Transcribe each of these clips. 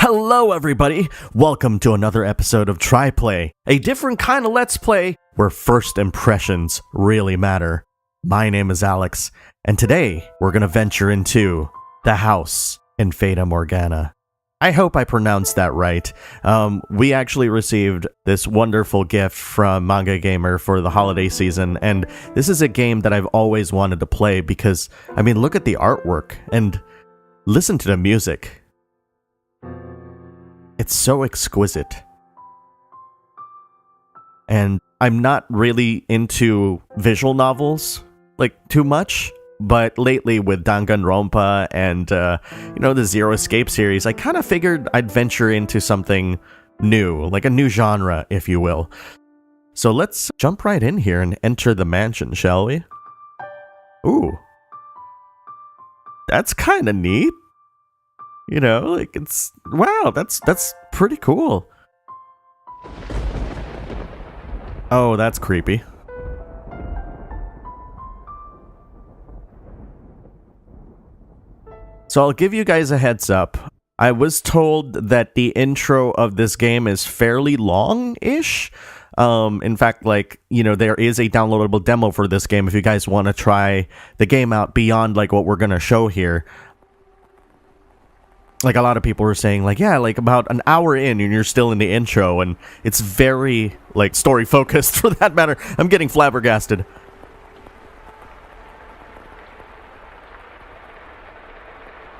Hello everybody, welcome to another episode of Try Play, a different kind of Let's Play where first impressions really matter. My name is Alex, and today we're gonna venture into the house in Fata Morgana. I hope I pronounced that right. We actually received this wonderful gift from MangaGamer for the holiday season, and this is a game that I've always wanted to play because, I mean, look at the artwork and listen to the music. It's so exquisite. And I'm not really into visual novels, like, too much, but lately with Danganronpa and, the Zero Escape series, I kind of figured I'd venture into something new, like a new genre, if you will. So let's jump right in here and enter the mansion, shall we? Ooh. That's kind of neat. You know, like, it's... Wow, that's pretty cool. Oh, that's creepy. So I'll give you guys a heads up. I was told that the intro of this game is fairly long-ish. In fact, like, there is a downloadable demo for this game if you guys want to try the game out beyond, like, what we're going to show here. Like, a lot of people were saying, like, yeah, like, about an hour in and you're still in the intro, and it's very, like, story-focused for that matter. I'm getting flabbergasted.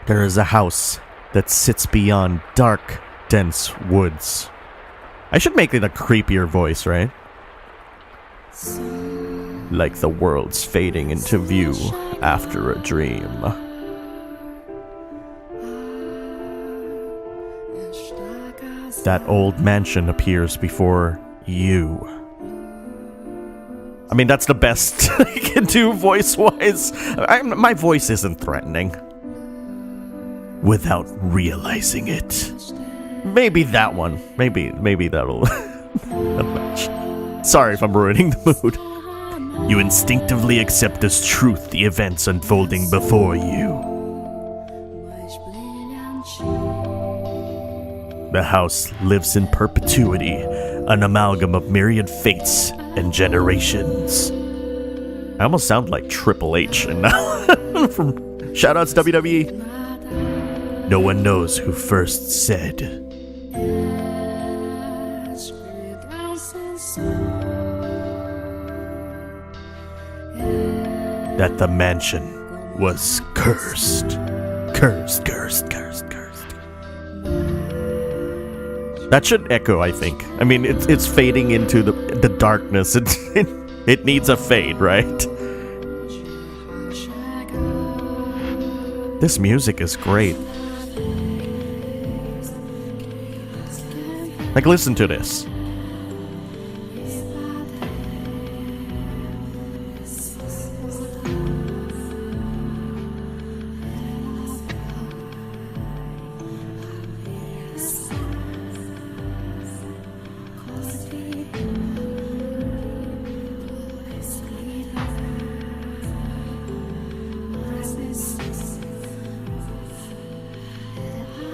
There is a house that sits beyond dark, dense woods. I should make it a creepier voice, right? Like the world's fading into view after a dream. That old mansion appears before you. I mean, that's the best I can do voice-wise. My voice isn't threatening. Without realizing it. Maybe that one. Maybe that'll... Sorry if I'm ruining the mood. You instinctively accept as truth the events unfolding before you. The house lives in perpetuity, an amalgam of myriad fates and generations. I almost sound like Triple H and now from shoutouts WWE. No one knows who first said. That the mansion was cursed. Cursed. That should echo, I think. I mean, it's fading into the darkness. It needs a fade, right? This music is great. Like, listen to this.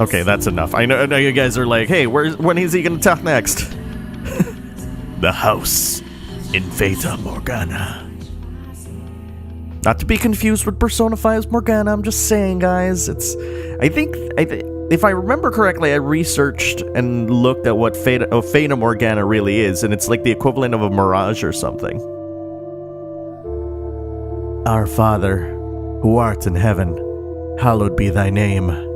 Okay, that's enough. I know you guys are like, hey, when is he gonna talk next? The house in Fata Morgana. Not to be confused with Persona 5's Morgana, I'm just saying, guys. I think, if I remember correctly, I researched and looked at what Fata Morgana really is, and it's like the equivalent of a mirage or something. Our Father, who art in heaven, hallowed be thy name.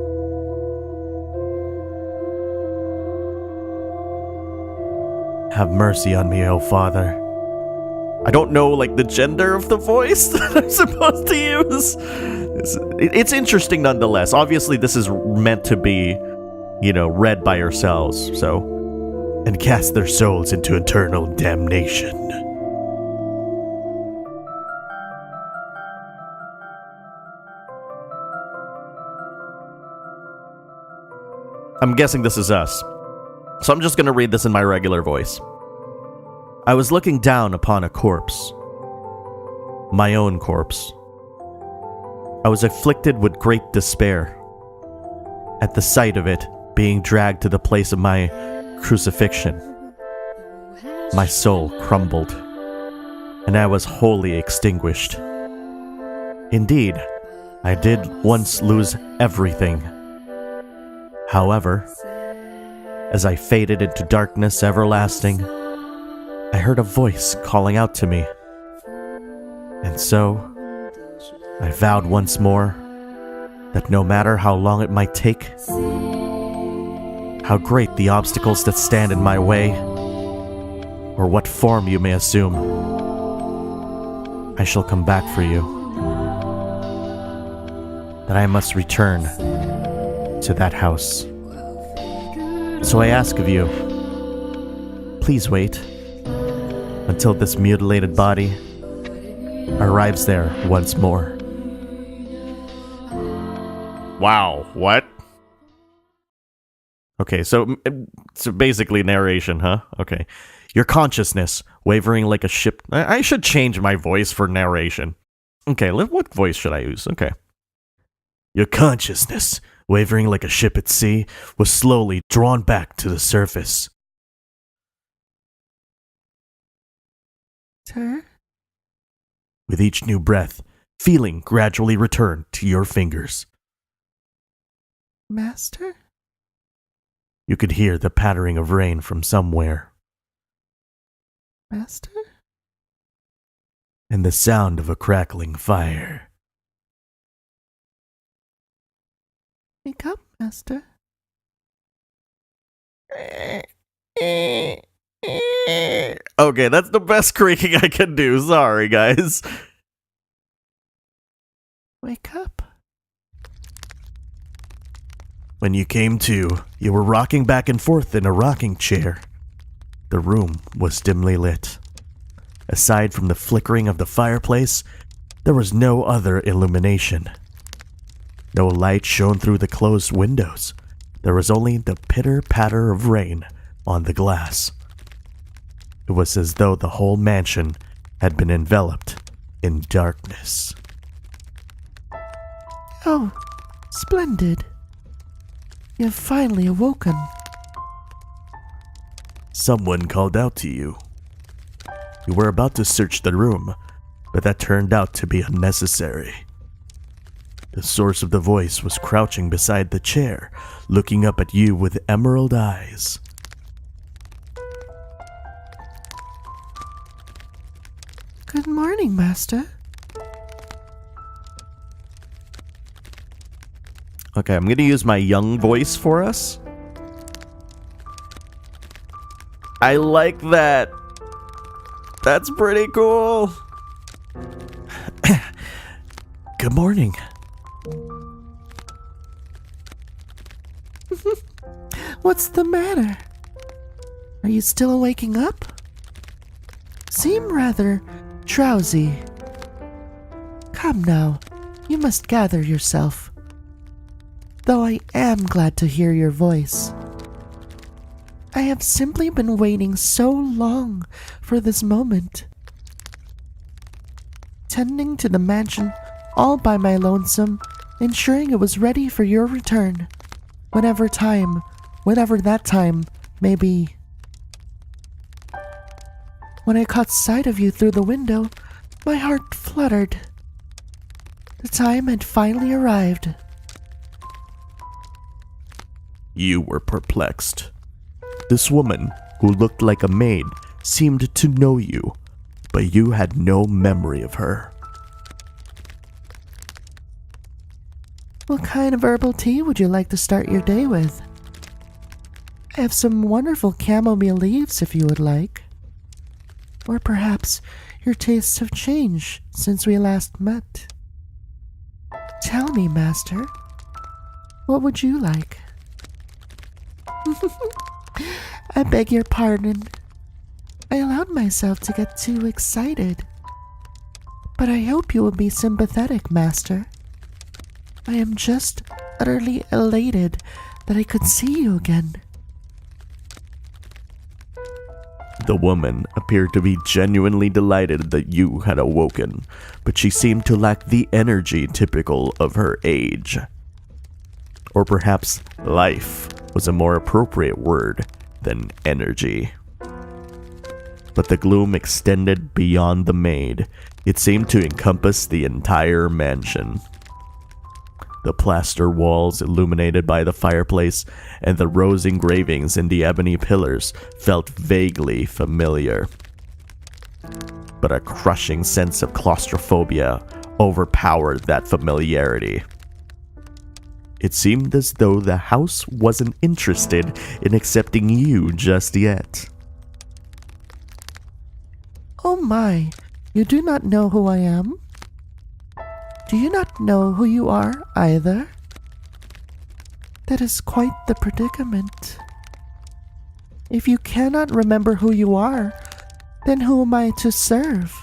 Have mercy on me, O Father. I don't know, like, the gender of the voice that I'm supposed to use. It's interesting nonetheless. Obviously, this is meant to be, read by yourselves, so... And cast their souls into eternal damnation. I'm guessing this is us. So I'm just going to read this in my regular voice. I was looking down upon a corpse. My own corpse. I was afflicted with great despair. At the sight of it, being dragged to the place of my crucifixion. My soul crumbled, and I was wholly extinguished. Indeed, I did once lose everything. However, as I faded into darkness everlasting, I heard a voice calling out to me. And so, I vowed once more that no matter how long it might take, how great the obstacles that stand in my way, or what form you may assume, I shall come back for you. That I must return to that house. So I ask of you, please wait until this mutilated body arrives there once more. Wow, what? Okay, so basically narration, huh? Okay. Your consciousness wavering like a ship. I should change my voice for narration. Okay, what voice should I use? Okay. Your consciousness, wavering like a ship at sea, was slowly drawn back to the surface. Sir? With each new breath, feeling gradually returned to your fingers. Master? You could hear the pattering of rain from somewhere. Master? And the sound of a crackling fire. Wake up, Master. Okay, that's the best creaking I can do. Sorry, guys. Wake up. When you came to, you were rocking back and forth in a rocking chair. The room was dimly lit. Aside from the flickering of the fireplace, there was no other illumination. No light shone through the closed windows. There was only the pitter-patter of rain on the glass. It was as though the whole mansion had been enveloped in darkness. Oh, splendid. You have finally awoken. Someone called out to you. You were about to search the room, but that turned out to be unnecessary. The source of the voice was crouching beside the chair, looking up at you with emerald eyes. Good morning, Master. Okay, I'm going to use my young voice for us. I like that. That's pretty cool. Good morning. What's the matter? Are you still waking up? Seem rather drowsy. Come now, you must gather yourself. Though I am glad to hear your voice. I have simply been waiting so long for this moment. Tending to the mansion all by my lonesome, ensuring it was ready for your return, whatever that time may be. When I caught sight of you through the window, my heart fluttered. The time had finally arrived. You were perplexed. This woman, who looked like a maid, seemed to know you, but you had no memory of her. What kind of herbal tea would you like to start your day with? I have some wonderful chamomile leaves if you would like. Or perhaps your tastes have changed since we last met. Tell me, Master, what would you like? I beg your pardon. I allowed myself to get too excited. But I hope you will be sympathetic, Master. I am just utterly elated that I could see you again. The woman appeared to be genuinely delighted that you had awoken, but she seemed to lack the energy typical of her age. Or perhaps life was a more appropriate word than energy. But the gloom extended beyond the maid. It seemed to encompass the entire mansion. The plaster walls illuminated by the fireplace and the rose engravings in the ebony pillars felt vaguely familiar. But a crushing sense of claustrophobia overpowered that familiarity. It seemed as though the house wasn't interested in accepting you just yet. Oh my, you do not know who I am? Do you not know who you are either? That is quite the predicament. If you cannot remember who you are, then who am I to serve?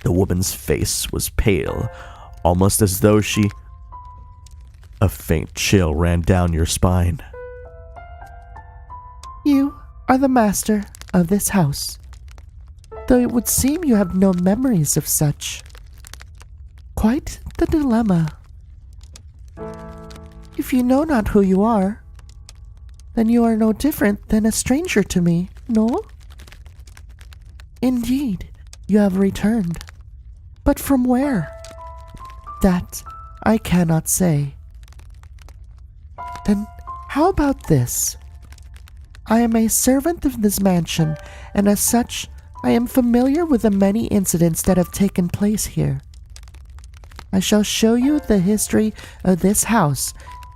The woman's face was pale, almost as though she... A faint chill ran down your spine. You are the master of this house, though it would seem you have no memories of such. Quite the dilemma. If you know not who you are, then you are no different than a stranger to me, no? Indeed, you have returned. But from where? That I cannot say. Then how about this? I am a servant of this mansion, and as such, I am familiar with the many incidents that have taken place here. I shall show you the history of this house,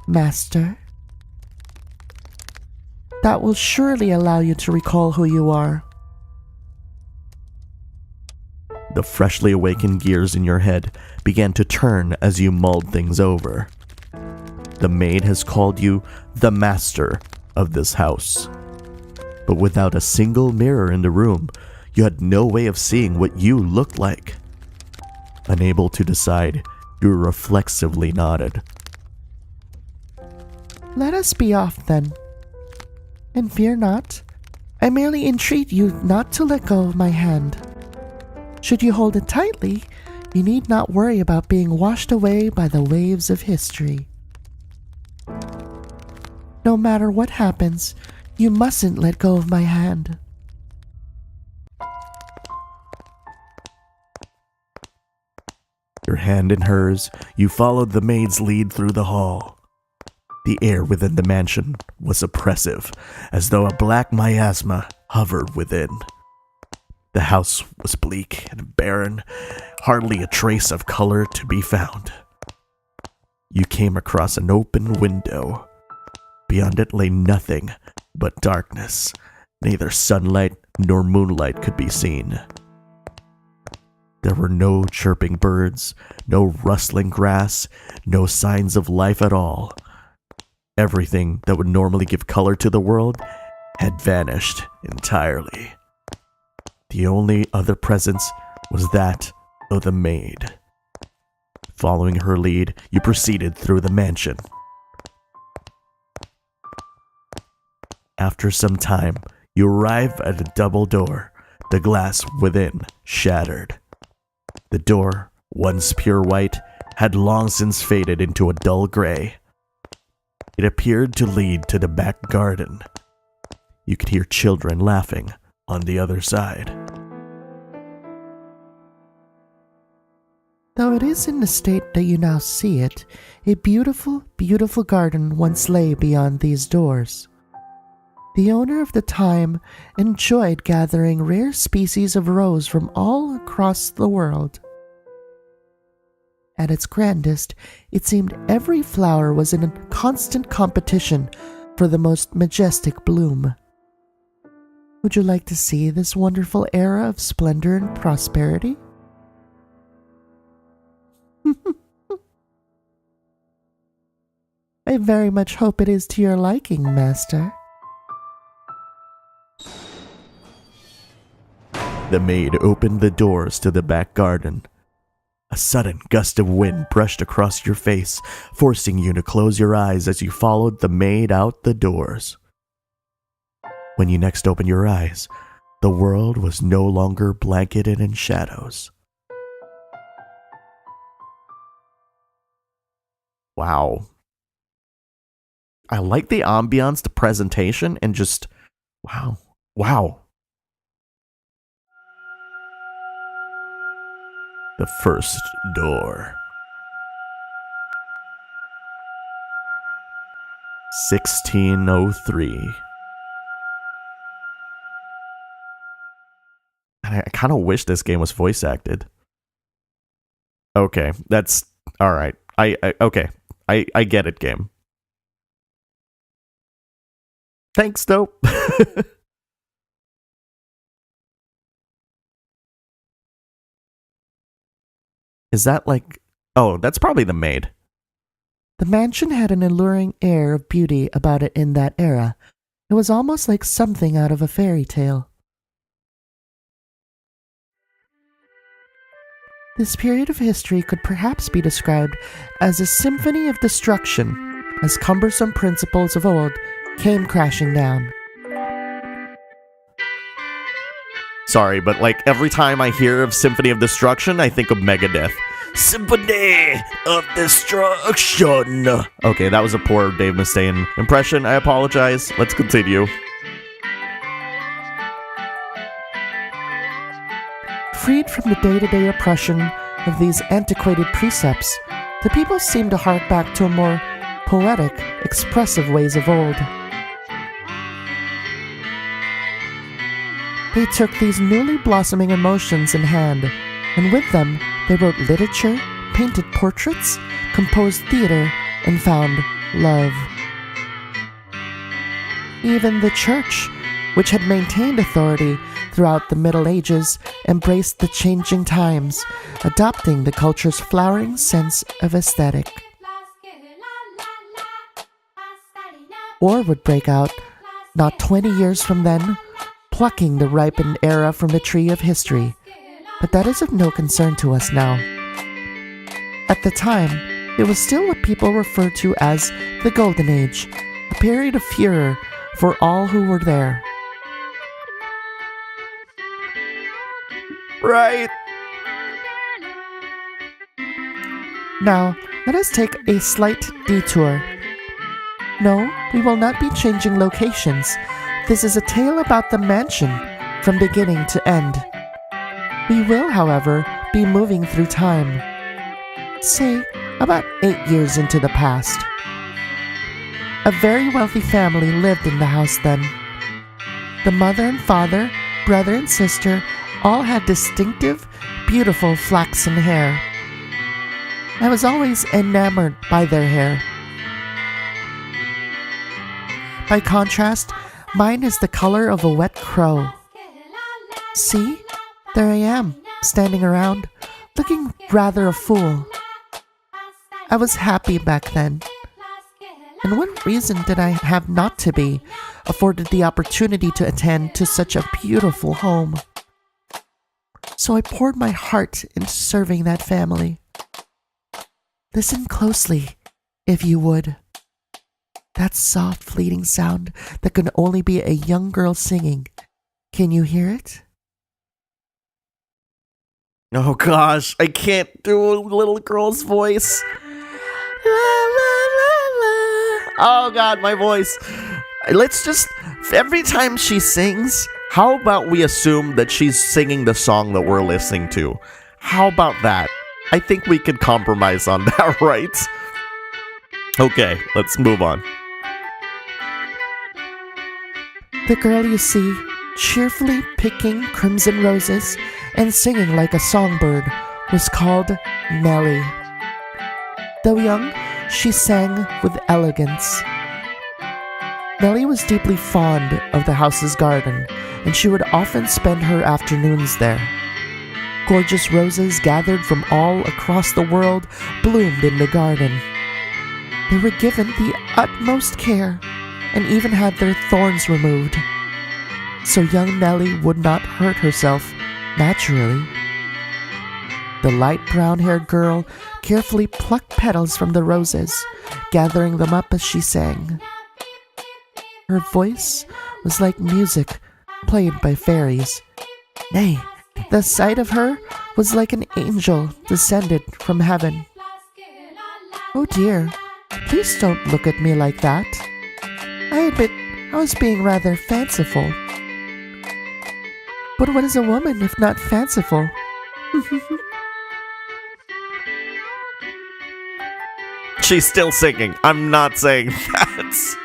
master. That will surely allow you to recall who you are. The freshly awakened gears in your head began to turn as you mulled things over. The maid has called you the master of this house. But without a single mirror in the room, you had no way of seeing what you looked like. Unable to decide, you reflexively nodded. Let us be off then. And fear not, I merely entreat you not to let go of my hand. Should you hold it tightly, you need not worry about being washed away by the waves of history. No matter what happens, you mustn't let go of my hand. Your hand in hers, you followed the maid's lead through the hall. The air within the mansion was oppressive, as though a black miasma hovered within. The house was bleak and barren, hardly a trace of color to be found. You came across an open window. Beyond it lay nothing but darkness. Neither sunlight nor moonlight could be seen. There were no chirping birds, no rustling grass, no signs of life at all. Everything that would normally give color to the world had vanished entirely. The only other presence was that of the maid. Following her lead, you proceeded through the mansion. After some time, you arrive at a double door, the glass within shattered. The door, once pure white, had long since faded into a dull gray. It appeared to lead to the back garden. You could hear children laughing on the other side. Though it is in the state that you now see it, a beautiful, beautiful garden once lay beyond these doors. The owner of the time enjoyed gathering rare species of rose from all across the world. At its grandest, it seemed every flower was in a constant competition for the most majestic bloom. Would you like to see this wonderful era of splendor and prosperity? I very much hope it is to your liking, master. The maid opened the doors to the back garden. A sudden gust of wind brushed across your face, forcing you to close your eyes as you followed the maid out the doors. When you next opened your eyes, the world was no longer blanketed in shadows. Wow. I like the ambiance, the presentation, and just wow. Wow. The first door. 1603. I kind of wish this game was voice acted. Okay, that's all right. Okay. I get it, game. Thanks, dope. Is that like... Oh, that's probably the maid. The mansion had an alluring air of beauty about it in that era. It was almost like something out of a fairy tale. This period of history could perhaps be described as a symphony of destruction, as cumbersome principles of old came crashing down. Sorry, but like every time I hear of Symphony of Destruction, I think of Megadeth. Symphony of Destruction. Okay, that was a poor Dave Mustaine impression. I apologize. Let's continue. Freed from the day-to-day oppression of these antiquated precepts, the people seem to hark back to a more poetic, expressive ways of old. They took these newly blossoming emotions in hand, and with them they wrote literature, painted portraits, composed theater, and found love. Even the church, which had maintained authority throughout the Middle Ages, embraced the changing times, adopting the culture's flowering sense of aesthetic. War would break out, not 20 years from then, plucking the ripened era from the tree of history, but that is of no concern to us now. At the time, it was still what people referred to as the Golden Age, a period of furor for all who were there. Right. Now, let us take a slight detour. No, we will not be changing locations. This is a tale about the mansion, from beginning to end. We will, however, be moving through time. Say, about 8 years into the past. A very wealthy family lived in the house then. The mother and father, brother and sister, all had distinctive, beautiful flaxen hair. I was always enamored by their hair. By contrast, mine is the color of a wet crow. See, there I am, standing around, looking rather a fool. I was happy back then. And what reason did I have not to be, afforded the opportunity to attend to such a beautiful home? So I poured my heart into serving that family. Listen closely, if you would. That soft, fleeting sound that can only be a young girl singing. Can you hear it? Oh gosh, I can't do a little girl's voice. La, la, la, la. Oh god, my voice. Let's just, every time she sings, how about we assume that she's singing the song that we're listening to? How about that? I think we could compromise on that, right? Okay, let's move on. The girl you see, cheerfully picking crimson roses and singing like a songbird, was called Nellie. Though young, she sang with elegance. Nellie was deeply fond of the house's garden, and she would often spend her afternoons there. Gorgeous roses gathered from all across the world bloomed in the garden. They were given the utmost care, and even had their thorns removed, so young Nellie would not hurt herself naturally. The light brown-haired girl carefully plucked petals from the roses, gathering them up as she sang. Her voice was like music played by fairies. Nay, the sight of her was like an angel descended from heaven. Oh dear, please don't look at me like that. I admit I was being rather fanciful. But what is a woman if not fanciful? She's still singing. I'm not saying that.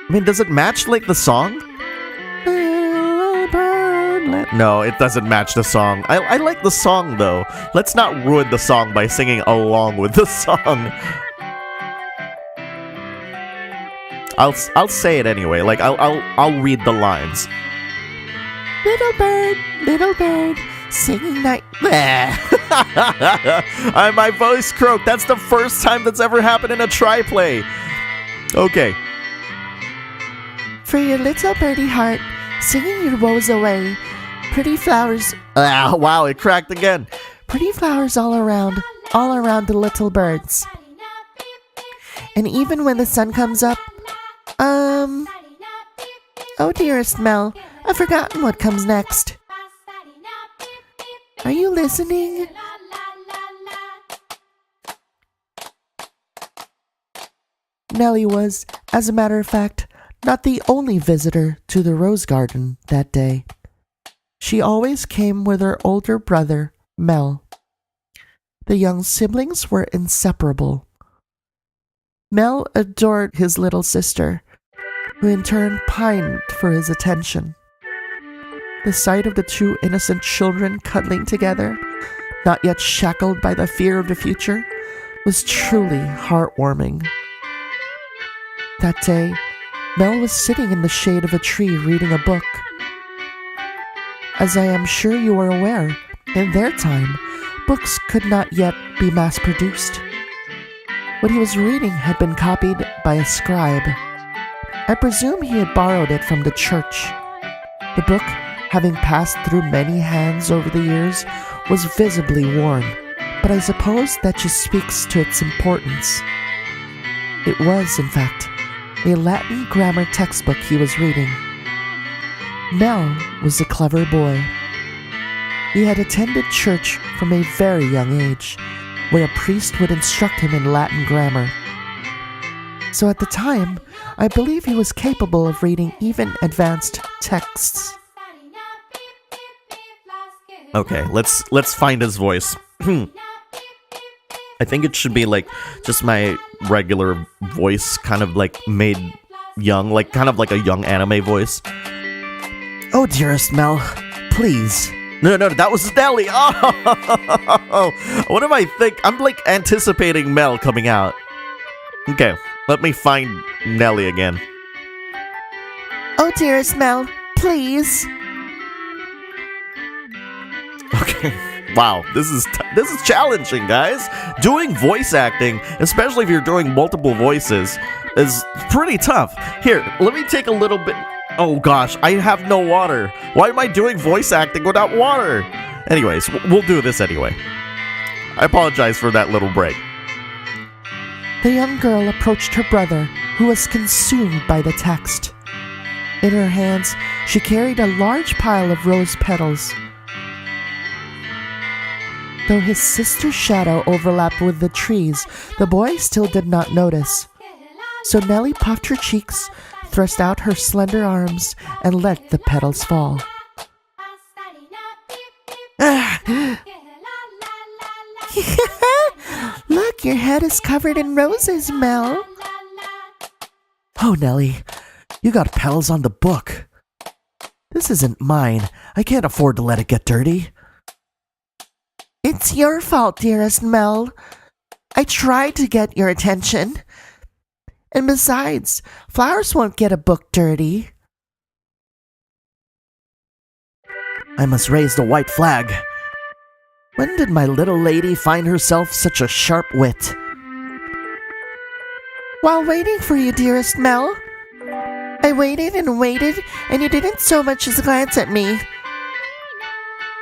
I mean, does it match, like, the song? No, it doesn't match the song. I like the song, though. Let's not ruin the song by singing along with the song. I'll say it anyway. Like, I'll read the lines. Little bird, singing night. My voice croaked. That's the first time that's ever happened in a tri-play. Okay. For your little birdie heart, singing your woes away. Pretty flowers. Wow, it cracked again. Pretty flowers all around the little birds. And even when the sun comes up, oh dearest Mel, I've forgotten what comes next. Are you listening? Nellie was, as a matter of fact, not the only visitor to the rose garden that day. She always came with her older brother, Mel. The young siblings were inseparable. Mel adored his little sister, who in turn pined for his attention. The sight of the two innocent children cuddling together, not yet shackled by the fear of the future, was truly heartwarming. That day, Mel was sitting in the shade of a tree reading a book. As I am sure you are aware, in their time, books could not yet be mass-produced. What he was reading had been copied by a scribe. I presume he had borrowed it from the church. The book, having passed through many hands over the years, was visibly worn, but I suppose that just speaks to its importance. It was, in fact, a Latin grammar textbook he was reading. Mel was a clever boy. He had attended church from a very young age, where a priest would instruct him in Latin grammar. So at the time, I believe he was capable of reading even advanced texts. Okay, let's find his voice. I think it should be like just my regular voice, kind of like made young, like kind of like a young anime voice. Oh, dearest Mel, please. No, that was Nelly. Oh, what am I think? I'm like anticipating Mel coming out. Okay, let me find Nelly again. Oh, dearest Mel, please. Okay. Wow, this is challenging, guys. Doing voice acting, especially if you're doing multiple voices, is pretty tough. Here, let me take a little bit. Oh gosh, I have no water. Why am I doing voice acting without water? Anyways, we'll do this anyway. I apologize for that little break. The young girl approached her brother, who was consumed by the text. In her hands, she carried a large pile of rose petals. Though his sister's shadow overlapped with the trees, the boy still did not notice. So Nellie puffed her cheeks, thrust out her slender arms, and let the petals fall. Look, your head is covered in roses, Mel. Oh, Nellie, you got petals on the book. This isn't mine. I can't afford to let it get dirty. It's your fault, dearest Mel. I tried to get your attention. And besides, flowers won't get a book dirty. I must raise the white flag. When did my little lady find herself such a sharp wit? While waiting for you, dearest Mel. I waited and waited, and you didn't so much as glance at me.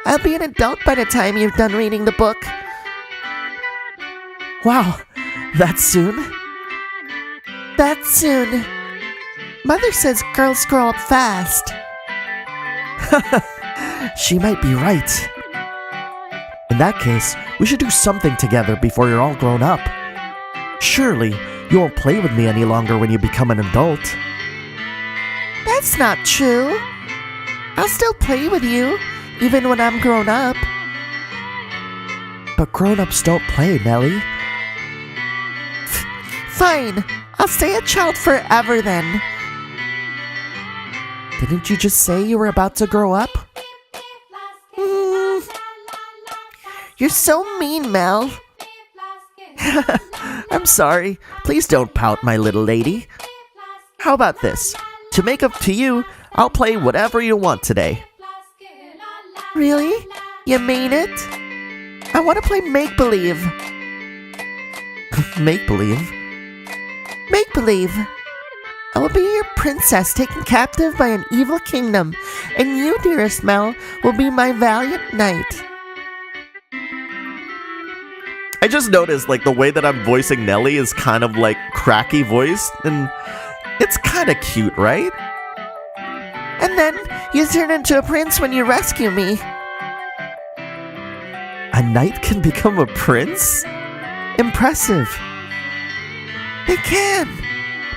I'll be an adult by the time you've done reading the book. Wow, that soon? That soon. Mother says girls grow up fast. She might be right. In that case, we should do something together before you're all grown up. Surely, you won't play with me any longer when you become an adult. That's not true. I'll still play with you, even when I'm grown up. But grown-ups don't play, Nelly. Fine, I'll stay a child forever then. Didn't you just say you were about to grow up? You're so mean, Mel. I'm sorry. Please don't pout, my little lady. How about this? To make up to you, I'll play whatever you want today. Really? You mean it? I want to play make-believe. Make-believe? Make-believe. I will be your princess taken captive by an evil kingdom, and you, dearest Mel, will be my valiant knight. I just noticed, the way that I'm voicing Nelly is kind of, cracky voice, and it's kind of cute, right? And then you turn into a prince when you rescue me. A knight can become a prince? Impressive. They can.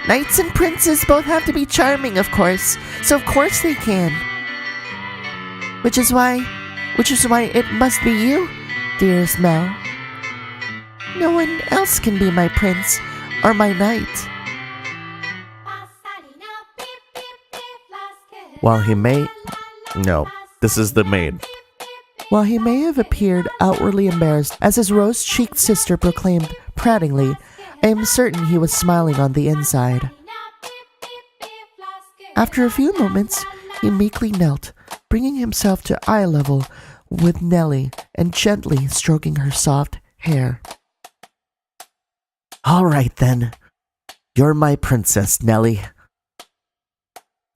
Knights and princes both have to be charming, of course. So of course they can. Which is why it must be you, dearest Mel. No one else can be my prince or my knight. While he may... No, this is the maid. While he may have appeared outwardly embarrassed, as his rose-cheeked sister proclaimed prattingly, I am certain he was smiling on the inside. After a few moments, he meekly knelt, bringing himself to eye level with Nelly and gently stroking her soft hair. All right, then. You're my princess, Nelly.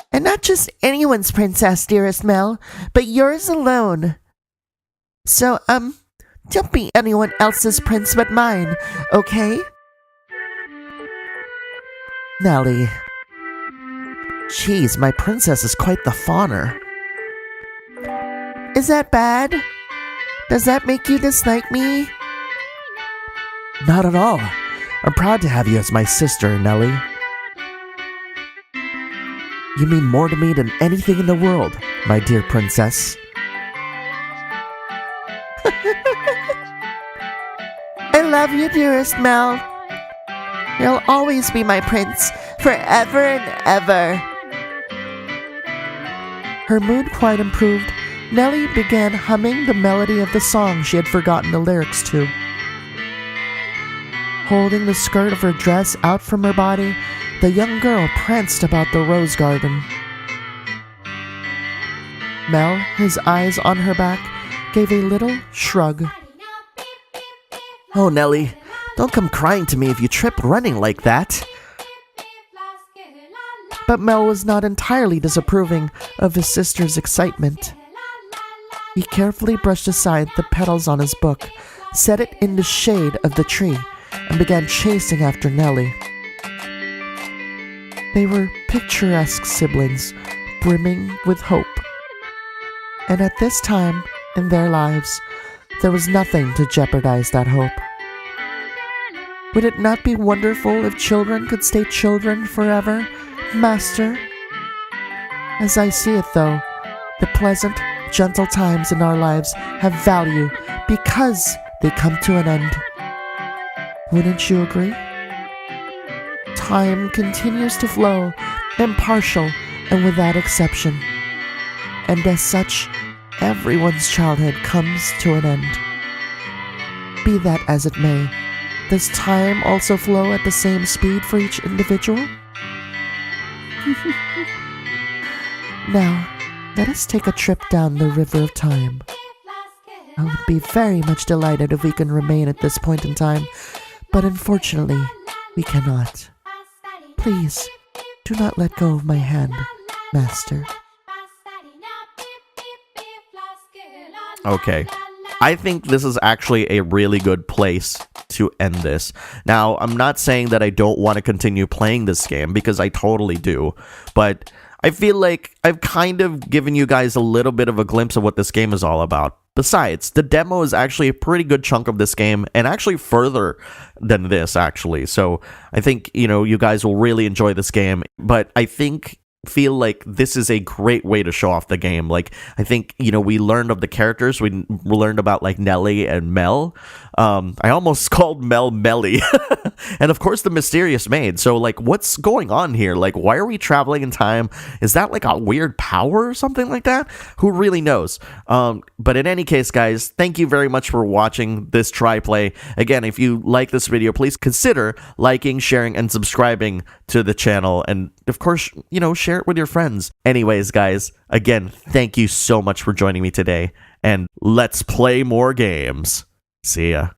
And not just anyone's princess, dearest Mel, but yours alone. So, don't be anyone else's prince but mine, okay? Nelly. Jeez, my princess is quite the fawner. Is that bad? Does that make you dislike me? Not at all. I'm proud to have you as my sister, Nelly. You mean more to me than anything in the world, my dear princess. I love you, dearest Mel. You'll always be my prince, forever and ever. Her mood quite improved. Nelly began humming the melody of the song she had forgotten the lyrics to. Holding the skirt of her dress out from her body, the young girl pranced about the rose garden. Mel, his eyes on her back, gave a little shrug. Oh, Nelly, don't come crying to me if you trip running like that. But Mel was not entirely disapproving of his sister's excitement. He carefully brushed aside the petals on his book, set it in the shade of the tree, and began chasing after Nelly. They were picturesque siblings, brimming with hope. And at this time in their lives, there was nothing to jeopardize that hope. Would it not be wonderful if children could stay children forever, Master? As I see it, though, the pleasant, gentle times in our lives have value because they come to an end. Wouldn't you agree? Time continues to flow, impartial and without exception. And as such, everyone's childhood comes to an end. Be that as it may, does time also flow at the same speed for each individual? Now, let us take a trip down the river of time. I would be very much delighted if we can remain at this point in time, but unfortunately, we cannot. Please, do not let go of my hand, Master. Okay. I think this is actually a really good place to end this. Now, I'm not saying that I don't want to continue playing this game, because I totally do, but I feel like I've kind of given you guys a little bit of a glimpse of what this game is all about. Besides, the demo is actually a pretty good chunk of this game, and actually further than this, actually. So I think, you guys will really enjoy this game, but I think feel like this is a great way to show off the game. Like, I think, we learned of the characters. We learned about, like, Nelly and Mel. I almost called Mel Melly. And, of course, the mysterious maid. So, like, what's going on here? Like, why are we traveling in time? Is that, like, a weird power or something like that? Who really knows? But in any case, guys, thank you very much for watching this try play. Again, if you like this video, please consider liking, sharing, and subscribing to the channel. And, of course, share it with your friends. Anyways, guys, again, thank you so much for joining me today, and let's play more games. See ya.